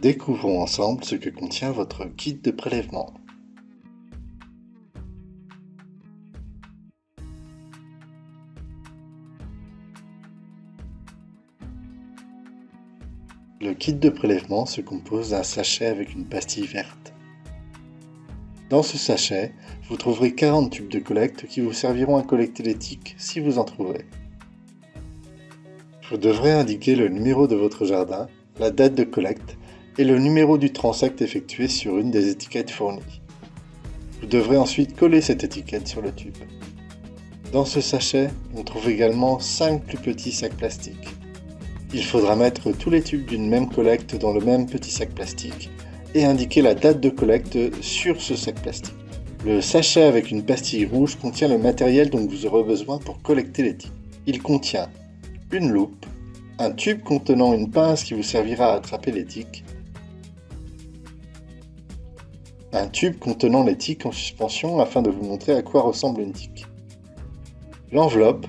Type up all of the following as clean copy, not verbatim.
Découvrons ensemble ce que contient votre kit de prélèvement. Le kit de prélèvement se compose d'un sachet avec une pastille verte. Dans ce sachet, vous trouverez 40 tubes de collecte qui vous serviront à collecter les tiques si vous en trouverez. Vous devrez indiquer le numéro de votre jardin, la date de collecte et le numéro du transect effectué sur une des étiquettes fournies. Vous devrez ensuite coller cette étiquette sur le tube. Dans ce sachet, on trouve également 5 plus petits sacs plastiques. Il faudra mettre tous les tubes d'une même collecte dans le même petit sac plastique et indiquer la date de collecte sur ce sac plastique. Le sachet avec une pastille rouge contient le matériel dont vous aurez besoin pour collecter les tiques. Il contient une loupe, un tube contenant une pince qui vous servira à attraper les tiques, un tube contenant les tiques en suspension afin de vous montrer à quoi ressemble une tique. L'enveloppe,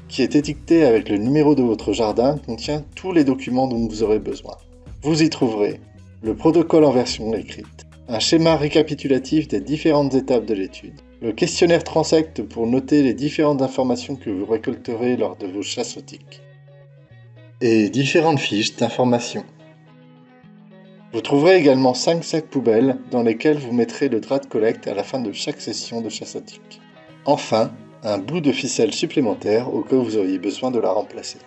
qui est étiquetée avec le numéro de votre jardin, contient tous les documents dont vous aurez besoin. Vous y trouverez le protocole en version écrite, un schéma récapitulatif des différentes étapes de l'étude, le questionnaire Transect pour noter les différentes informations que vous récolterez lors de vos chasses aux tiques, et différentes fiches d'informations. Vous trouverez également 5 sacs poubelles dans lesquels vous mettrez le drap de collecte à la fin de chaque session de chasse aux tiques. Enfin, un bout de ficelle supplémentaire au cas où vous auriez besoin de la remplacer.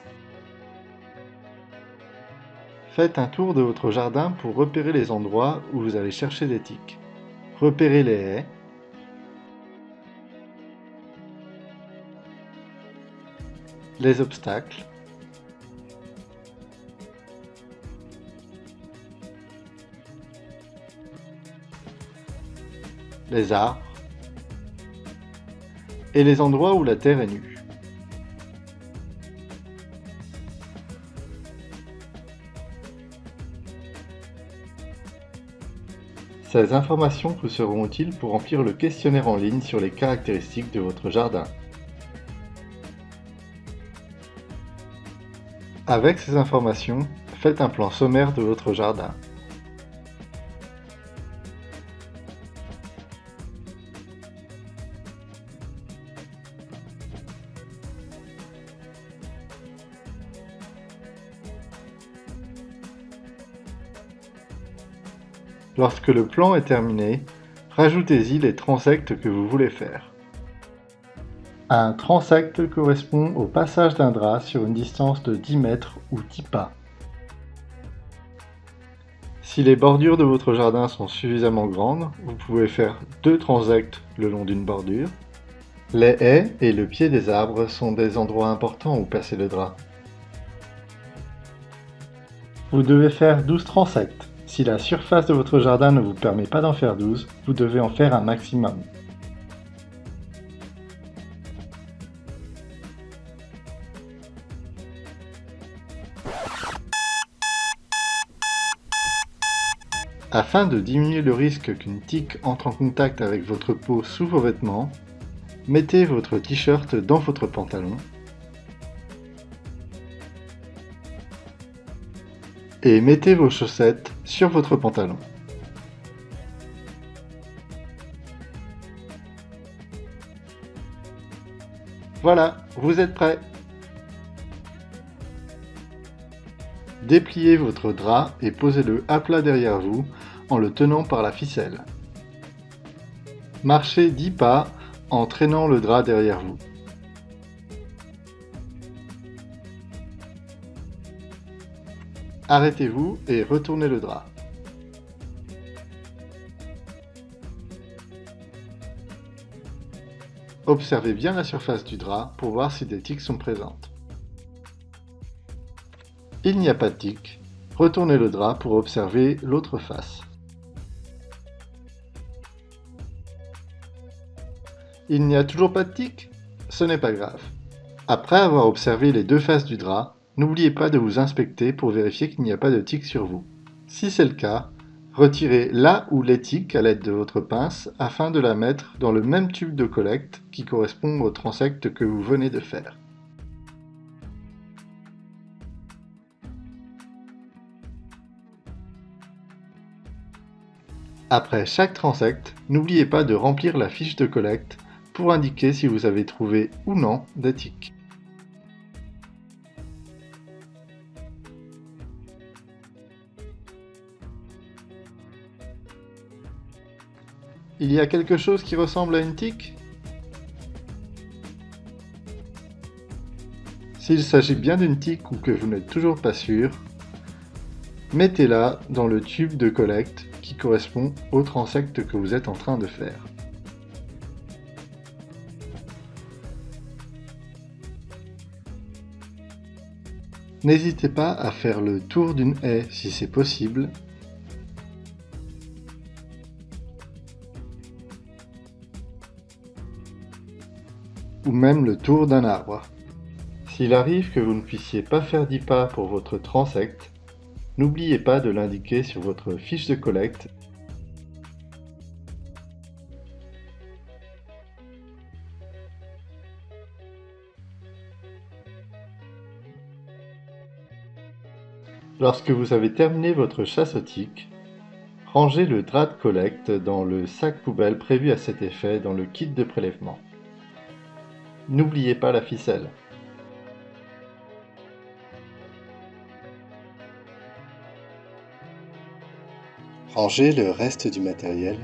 Faites un tour de votre jardin pour repérer les endroits où vous allez chercher des tiques. Repérez les haies, les obstacles, les arbres et les endroits où la terre est nue. Ces informations vous seront utiles pour remplir le questionnaire en ligne sur les caractéristiques de votre jardin. Avec ces informations, faites un plan sommaire de votre jardin. Lorsque le plan est terminé, rajoutez-y les transects que vous voulez faire. Un transect correspond au passage d'un drap sur une distance de 10 mètres ou 10 pas. Si les bordures de votre jardin sont suffisamment grandes, vous pouvez faire 2 transects le long d'une bordure. Les haies et le pied des arbres sont des endroits importants où passer le drap. Vous devez faire 12 transects. Si la surface de votre jardin ne vous permet pas d'en faire 12, vous devez en faire un maximum. Afin de diminuer le risque qu'une tique entre en contact avec votre peau sous vos vêtements, mettez votre t-shirt dans votre pantalon et mettez vos chaussettes sur votre pantalon. Voilà, vous êtes prêts! Dépliez votre drap et posez-le à plat derrière vous en le tenant par la ficelle. Marchez 10 pas en traînant le drap derrière vous. Arrêtez-vous et retournez le drap. Observez bien la surface du drap pour voir si des tiques sont présentes. Il n'y a pas de tiques. Retournez le drap pour observer l'autre face. Il n'y a toujours pas de tiques? Ce n'est pas grave. Après avoir observé les deux faces du drap, n'oubliez pas de vous inspecter pour vérifier qu'il n'y a pas de tiques sur vous. Si c'est le cas, retirez la ou les tiques à l'aide de votre pince afin de la mettre dans le même tube de collecte qui correspond au transect que vous venez de faire. Après chaque transect, n'oubliez pas de remplir la fiche de collecte pour indiquer si vous avez trouvé ou non des tiques. Il y a quelque chose qui ressemble à une tique? S'il s'agit bien d'une tique ou que vous n'êtes toujours pas sûr, mettez-la dans le tube de collecte qui correspond au transect que vous êtes en train de faire. N'hésitez pas à faire le tour d'une haie si c'est possible. Ou même le tour d'un arbre. S'il arrive que vous ne puissiez pas faire 10 pas pour votre transect, n'oubliez pas de l'indiquer sur votre fiche de collecte. Lorsque vous avez terminé votre chasse aux tiques, rangez le drap de collecte dans le sac poubelle prévu à cet effet dans le kit de prélèvement. N'oubliez pas la ficelle. Rangez le reste du matériel,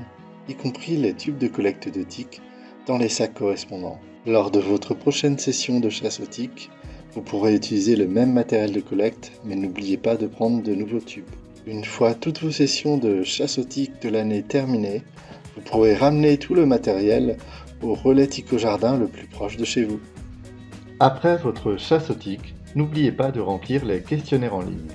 y compris les tubes de collecte de tiques, dans les sacs correspondants. Lors de votre prochaine session de chasse aux tiques, vous pourrez utiliser le même matériel de collecte, mais n'oubliez pas de prendre de nouveaux tubes. Une fois toutes vos sessions de chasse aux tiques de l'année terminées, vous pourrez ramener tout le matériel au relais Tic-au-Jardin le plus proche de chez vous. Après votre chasse aux tiques, n'oubliez pas de remplir les questionnaires en ligne.